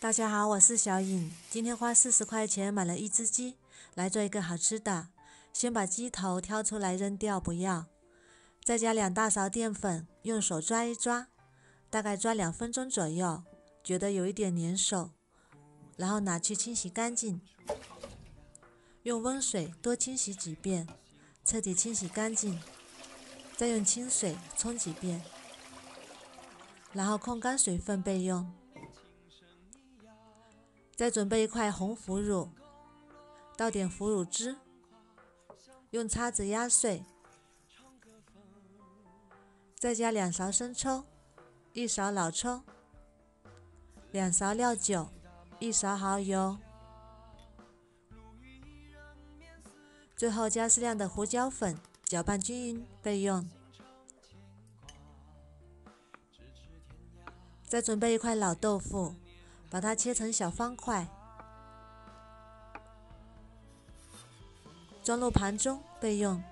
大家好，我是小颖。今天花40块钱买了一只鸡，来做一个好吃的。先把鸡头挑出来扔掉，不要。再加2大勺淀粉，用手抓一抓，大概抓2分钟左右，觉得有一点粘手，然后拿去清洗干净。用温水多清洗几遍，彻底清洗干净。再用清水冲几遍，然后控干水分备用。再准备一块红腐乳，倒点腐乳汁，用叉子压碎。再加2勺生抽，1勺老抽，2勺料酒，1勺蚝油，最后加适量的胡椒粉，搅拌均匀备用。再准备一块老豆腐，把它切成小方块，装入盘中备用。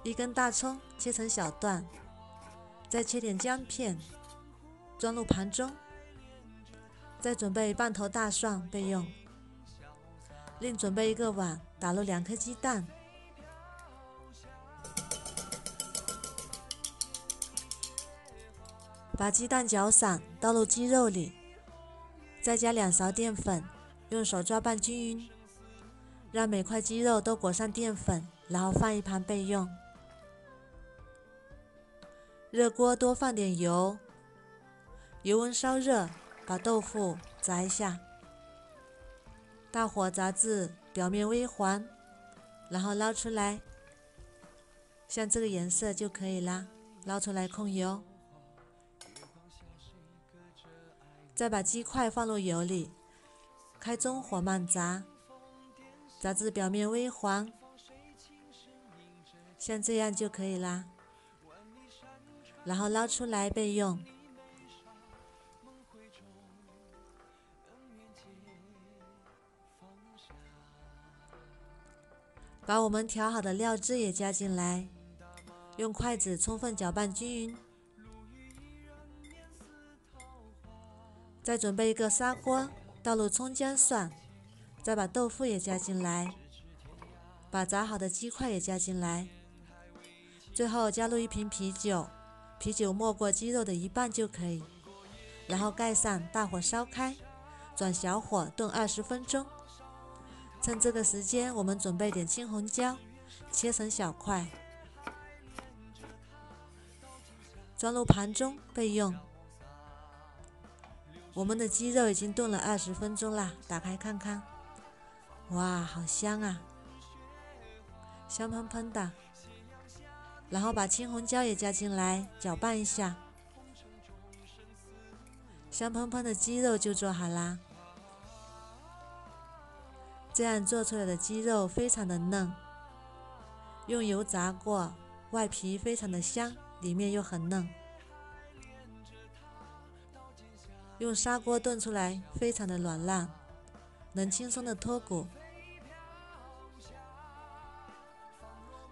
1根大葱切成小段，再切点姜片，装入盘中。再准备半头大蒜备用。另准备一个碗，打入2颗鸡蛋，把鸡蛋搅散，倒入鸡肉里，再加2勺淀粉，用手抓拌均匀，让每块鸡肉都裹上淀粉，然后放一旁备用。热锅多放点油，油温烧热，把豆腐炸一下，大火炸至表面微黄，然后捞出来，像这个颜色就可以啦。捞出来控油，再把鸡块放入油里，开中火慢炸，炸至表面微黄，像这样就可以啦。然后捞出来备用。把我们调好的料汁也加进来，用筷子充分搅拌均匀。再准备一个砂锅，倒入葱姜蒜，再把豆腐也加进来，把炸好的鸡块也加进来，最后加入1瓶啤酒，啤酒没过鸡肉的1半就可以，然后盖上，大火烧开，转小火炖20分钟。趁这个时间，我们准备点青红椒，切成小块，装入盘中备用。我们的鸡肉已经炖了20分钟啦，打开看看，哇，好香啊，香喷喷的。然后把青红椒也加进来，搅拌一下，香喷喷的鸡肉就做好啦。这样做出来的鸡肉非常的嫩，用油炸过，外皮非常的香，里面又很嫩。用砂锅炖出来非常的软烂，能轻松的脱骨。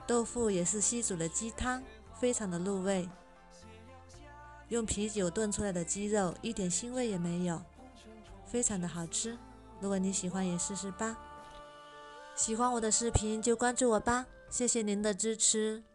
豆腐也是西煮的鸡汤，非常的入味。用啤酒炖出来的鸡肉一点腥味也没有，非常的好吃。如果你喜欢也试试吧。喜欢我的视频就关注我吧，谢谢您的支持。